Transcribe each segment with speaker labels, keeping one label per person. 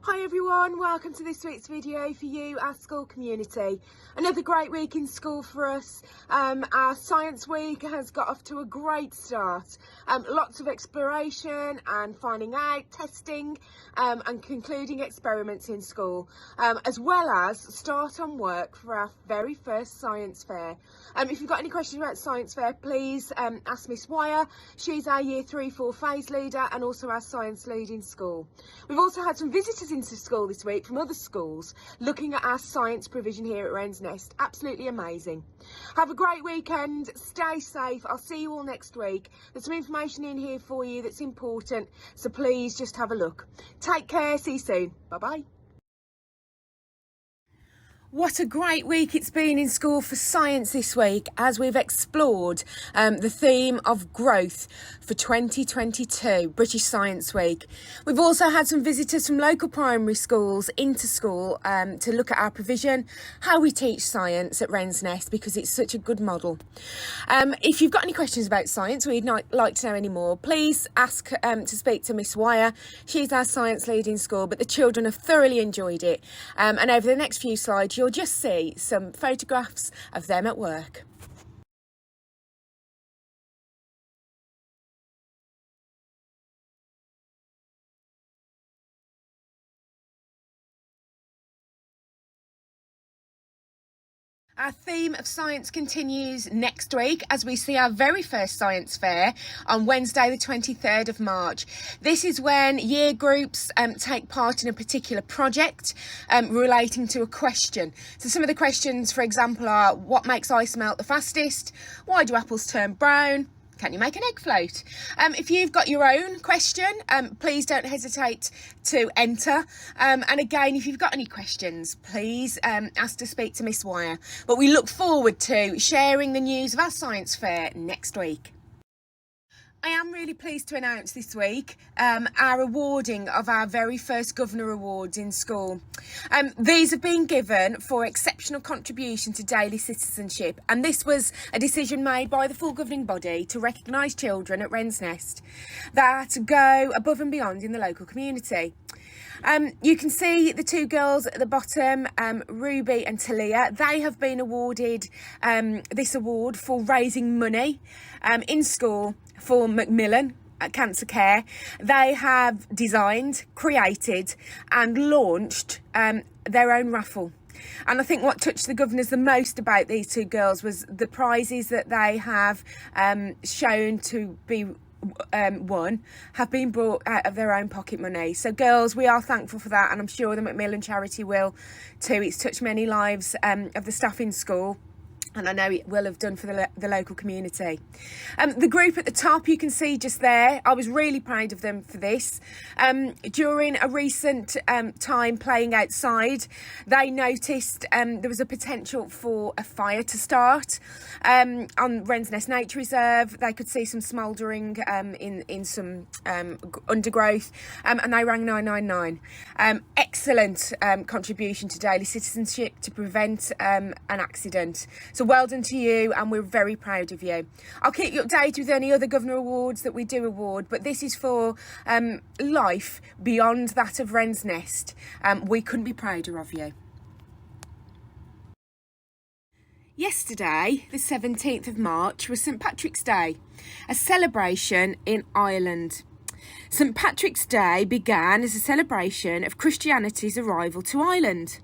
Speaker 1: Hi everyone, welcome to this week's video for you, our school community. Another great week in school for us. Our science week has got off to a great start. Lots of exploration and finding out, testing and concluding experiments in school, as well as start on work for our very first science fair. If you've got any questions about science fair, please ask Miss Wire. She's our year 3-4 phase leader and also our science lead in school. We've also had some visitors into school this week from other schools looking at our science provision here at Wren's Nest. Absolutely amazing. Have a great weekend, stay safe. I'll see you all next week. There's some information in here for you that's important, so please just have a look. Take care, see you soon. Bye bye. What a great week it's been in school for science this week as we've explored the theme of growth for 2022, British Science Week. We've also had some visitors from local primary schools into school to look at our provision, how we teach science at Wren's Nest, because it's such a good model. If you've got any questions about science or you'd like to know any more, please ask to speak to Miss Wire. She's our science lead in school, but the children have thoroughly enjoyed it. And over the next few slides, you'll just see some photographs of them at work. Our theme of science continues next week as we see our very first science fair on Wednesday the 23rd of March. This is when year groups take part in a particular project relating to a question. So some of the questions, for example, are: what makes ice melt the fastest? Why do apples turn brown? Can you make an egg float? If you've got your own question, please don't hesitate to enter. And again, if you've got any questions, please ask to speak to Miss Wire. But we look forward to sharing the news of our science fair next week. I am really pleased to announce this week our awarding of our very first Governor Awards in school. These have been given for exceptional contribution to daily citizenship, and this was a decision made by the full governing body to recognise children at Wren's Nest that go above and beyond in the local community. You can see the two girls at the bottom, Ruby and Talia. They have been awarded this award for raising money in school for Macmillan Cancer Care. They have designed, created and launched their own raffle. And I think what touched the governors the most about these two girls was the prizes that they have shown to be won have been brought out of their own pocket money. So girls, we are thankful for that, and I'm sure the Macmillan charity will too. It's touched many lives of the staff in school, and I know it will have done for the local community. The group at the top, you can see just there, I was really proud of them for this. During a recent time playing outside, they noticed there was a potential for a fire to start on Wren's Nest Nature Reserve. They could see some smouldering in some undergrowth, and they rang 999. Excellent contribution to daily citizenship to prevent an accident. So well done to you, and we're very proud of you. I'll keep you updated with any other Governor Awards that we do award, but this is for life beyond that of Wren's Nest. We couldn't be prouder of you. Yesterday, the 17th of March, was St Patrick's Day, a celebration in Ireland. St Patrick's Day began as a celebration of Christianity's arrival to Ireland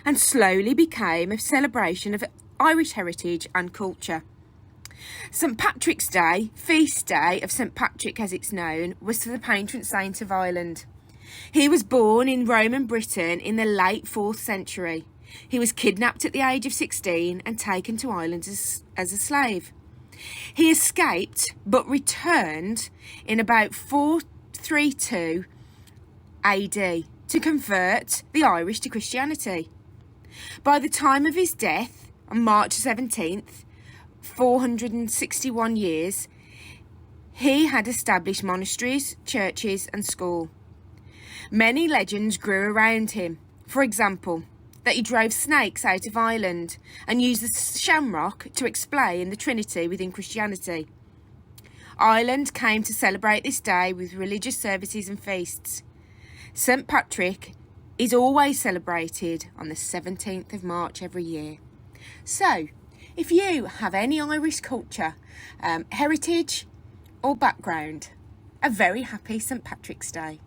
Speaker 1: and slowly became a celebration of Irish heritage and culture. St Patrick's Day, feast day of St Patrick as it's known, was to the patron saint of Ireland. He was born in Roman Britain in the late 4th century. He was kidnapped at the age of 16 and taken to Ireland as a slave. He escaped but returned in about 432 AD to convert the Irish to Christianity. By the time of his death, on March 17th, 461 years, he had established monasteries, churches and school. Many legends grew around him. For example, that he drove snakes out of Ireland and used the shamrock to explain the Trinity within Christianity. Ireland came to celebrate this day with religious services and feasts. St Patrick is always celebrated on the 17th of March every year. So, if you have any Irish culture, heritage or background, a very happy St Patrick's Day.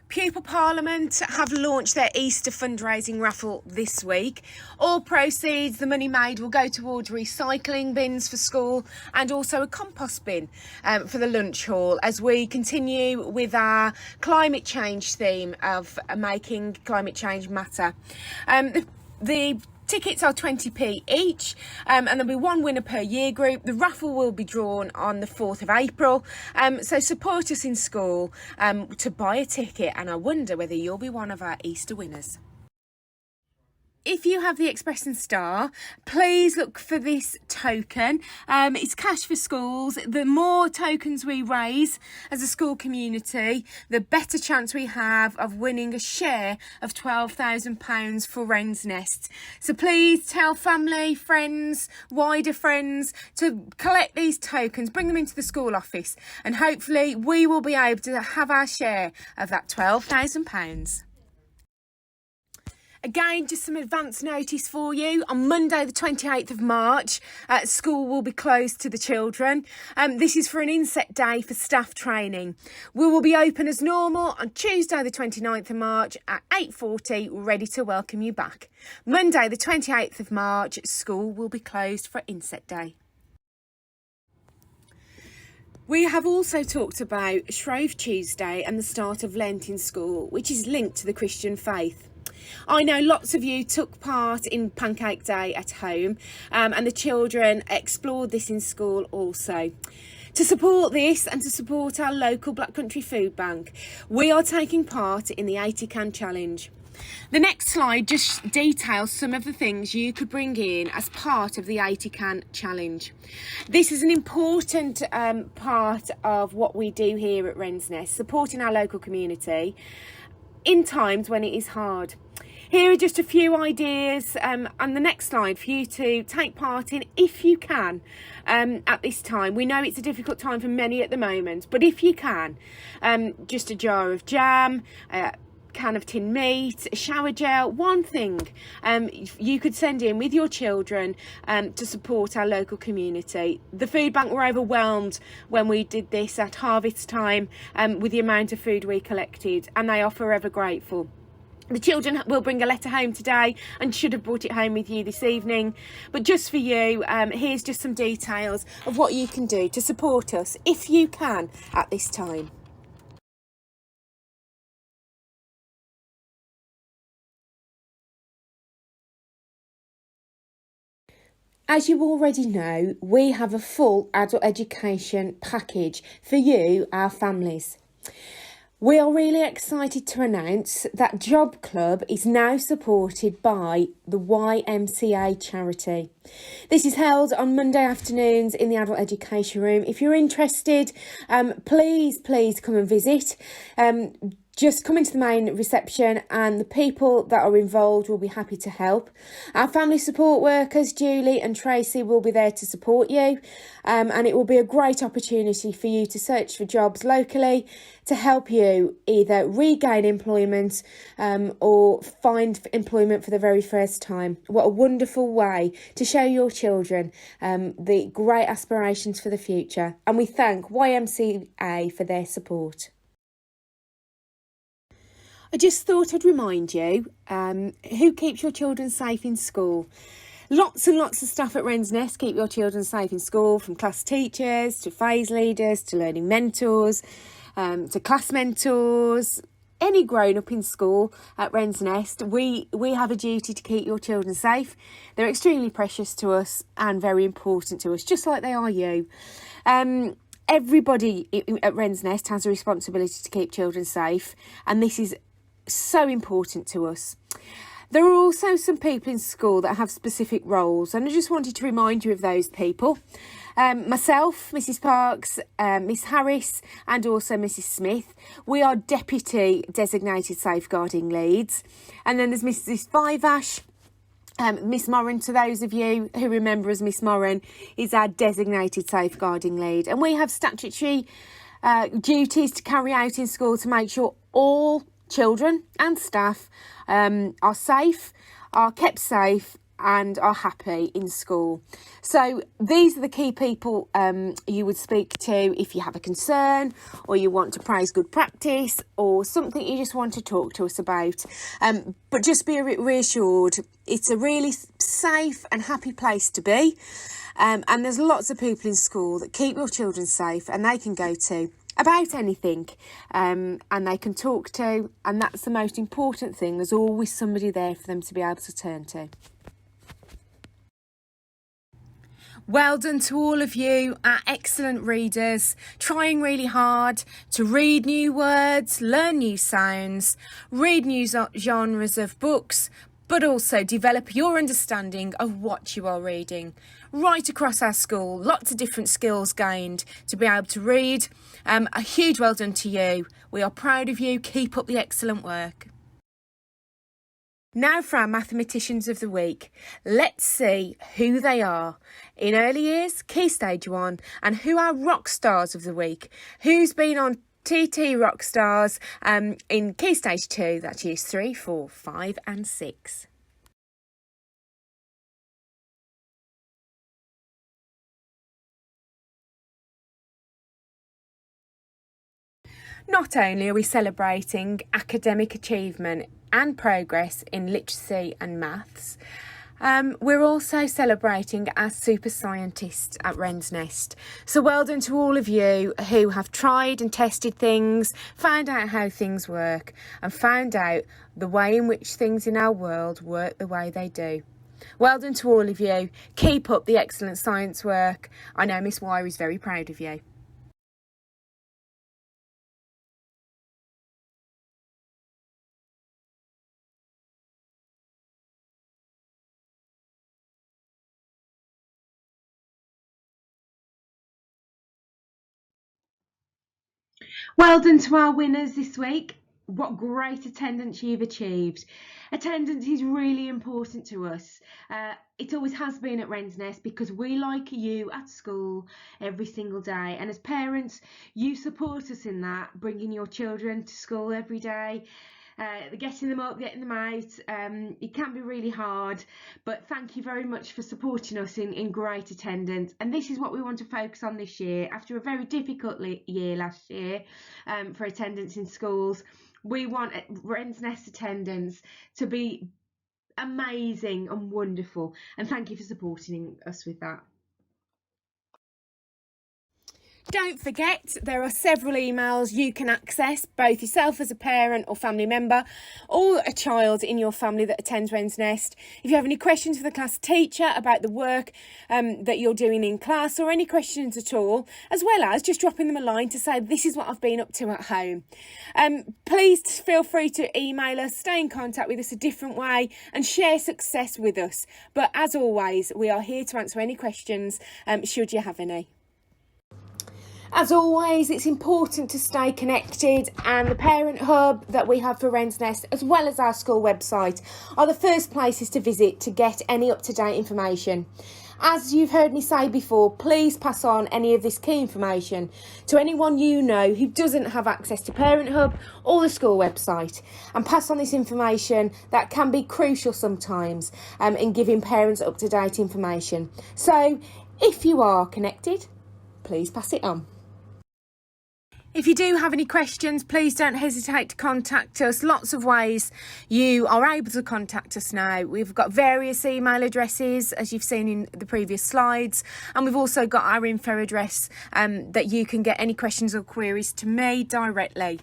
Speaker 1: Pupil Parliament have launched their Easter fundraising raffle this week. All proceeds, the money made, will go towards recycling bins for school and also a compost bin for the lunch hall as we continue with our climate change theme of making climate change matter. The tickets are 20p each, and there'll be one winner per year group. The raffle will be drawn on the 4th of April, so support us in school to buy a ticket, and I wonder whether you'll be one of our Easter winners. If you have the Express and Star, please look for this token. It's cash for schools. The more tokens we raise as a school community, the better chance we have of winning a share of £12,000 for Wren's Nest. So please tell family, friends, wider friends to collect these tokens, bring them into the school office, and hopefully we will be able to have our share of that £12,000. Again, just some advance notice for you. On Monday, the 28th of March, school will be closed to the children. This is for an inset day for staff training. We will be open as normal on Tuesday, the 29th of March at 8:40, ready to welcome you back. Monday, the 28th of March, school will be closed for inset day. We have also talked about Shrove Tuesday and the start of Lent in school, which is linked to the Christian faith. I know lots of you took part in Pancake Day at home, and the children explored this in school also. To support this and to support our local Black Country Food Bank, we are taking part in the 80 Can Challenge. The next slide just details some of the things you could bring in as part of the 80 Can Challenge. This is an important part of what we do here at Wren's Nest, supporting our local community in times when it is hard. Here are just a few ideas on the next slide for you to take part in if you can at this time. We know it's a difficult time for many at the moment, but if you can, just a jar of jam, a can of tin meat, a shower gel, one thing you could send in with your children to support our local community. The food bank were overwhelmed when we did this at harvest time with the amount of food we collected, and they are forever grateful. The children will bring a letter home today and should have brought it home with you this evening. But just for you, here's just some details of what you can do to support us if you can at this time. As you already know, we have a full adult education package for you, our families. We are really excited to announce that Job Club is now supported by the YMCA charity. This is held on Monday afternoons in the Adult Education Room. If you're interested, please come and visit. Just come into the main reception and the people that are involved will be happy to help. Our family support workers, Julie and Tracy, will be there to support you, and it will be a great opportunity for you to search for jobs locally to help you either regain employment or find employment for the very first time. What a wonderful way to show your children the great aspirations for the future, and we thank YMCA for their support. I just thought I'd remind you who keeps your children safe in school. Lots and lots of staff at Wren's Nest keep your children safe in school, from class teachers to phase leaders to learning mentors to class mentors. Any grown up in school at Wren's Nest, we have a duty to keep your children safe. They're extremely precious to us and very important to us, just like they are you. Everybody at Wren's Nest has a responsibility to keep children safe, and this is so important to us. There are also some people in school that have specific roles, and I just wanted to remind you of those people. Myself, Mrs Parks, Miss Harris and also Mrs Smith, we are deputy designated safeguarding leads. And then there's Mrs Vivash, Miss Moran, to those of you who remember as Miss Moran, is our designated safeguarding lead. And we have statutory duties to carry out in school to make sure all children and staff are safe, are kept safe and are happy in school. So these are the key people you would speak to if you have a concern or you want to praise good practice or something you just want to talk to us about. But just be reassured, it's a really safe and happy place to be. And there's lots of people in school that keep your children safe and they can go to about anything and they can talk to, and that's the most important thing. There's always somebody there for them to be able to turn to. Well done to all of you, our excellent readers, trying really hard to read new words, learn new sounds, read new genres of books, but also develop your understanding of what you are reading. Right across our school, lots of different skills gained to be able to read. A huge well done to you. We are proud of you. Keep up the excellent work. Now for our mathematicians of the week. Let's see who they are in early years, Key Stage 1, and who are rock stars of the week. Who's been on TT Rockstars in Key Stage 2, that's years 3, 4, 5 and 6. Not only are we celebrating academic achievement and progress in literacy and maths, we're also celebrating our super scientists at Wren's Nest. So well done to all of you who have tried and tested things, found out how things work and found out the way in which things in our world work the way they do. Well done to all of you. Keep up the excellent science work. I know Miss Wire is very proud of you. Well done to our winners this week. What great attendance you've achieved. Attendance is really important to us. It always has been at Wren's Nest because we like you at school every single day. And as parents, you support us in that, bringing your children to school every day. Getting them up, getting them out, it can be really hard, but thank you very much for supporting us in great attendance. And this is what we want to focus on this year. After a very difficult year last year for attendance in schools, we want Wren's Nest attendance to be amazing and wonderful, and thank you for supporting us with that. Don't forget, there are several emails you can access, both yourself as a parent or family member, or a child in your family that attends Wren's Nest. If you have any questions for the class teacher about the work that you're doing in class, or any questions at all, as well as just dropping them a line to say, this is what I've been up to at home. Please feel free to email us, stay in contact with us a different way, and share success with us. But as always, we are here to answer any questions, should you have any. As always, it's important to stay connected, and the Parent Hub that we have for Wren's Nest, as well as our school website, are the first places to visit to get any up-to-date information. As you've heard me say before, please pass on any of this key information to anyone you know who doesn't have access to Parent Hub or the school website, and pass on this information that can be crucial sometimes in giving parents up-to-date information. So if you are connected, please pass it on. If you do have any questions, please don't hesitate to contact us. Lots of ways you are able to contact us now. We've got various email addresses, as you've seen in the previous slides, and we've also got our info address that you can get any questions or queries to me directly.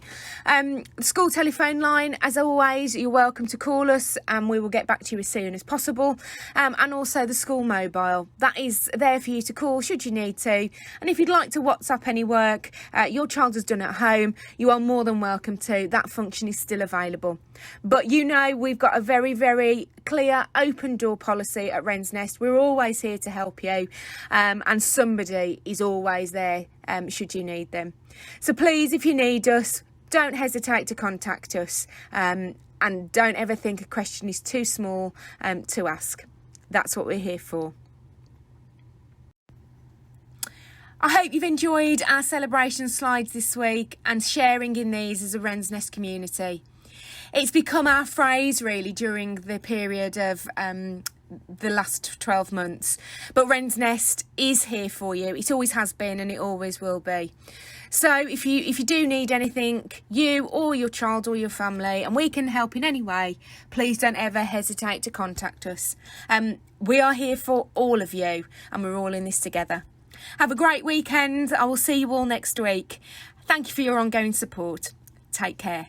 Speaker 1: The school telephone line, as always, you're welcome to call us and we will get back to you as soon as possible. And also the school mobile, that is there for you to call should you need to. And if you'd like to WhatsApp any work your child has done at home, you are more than welcome to. That function is still available. But you know, we've got a very, very clear open door policy at Wren's Nest. We're always here to help you, and somebody is always there should you need them. So please, if you need us, don't hesitate to contact us, and don't ever think a question is too small to ask. That's what we're here for. I hope you've enjoyed our celebration slides this week and sharing in these as a Wren's Nest community. It's become our phrase really during the period of the last 12 months, but Wren's Nest is here for you. It always has been and it always will be. So if you do need anything, you or your child or your family, and we can help in any way, please don't ever hesitate to contact us. We are here for all of you and we're all in this together. Have a great weekend. I will see you all next week. Thank you for your ongoing support. Take care.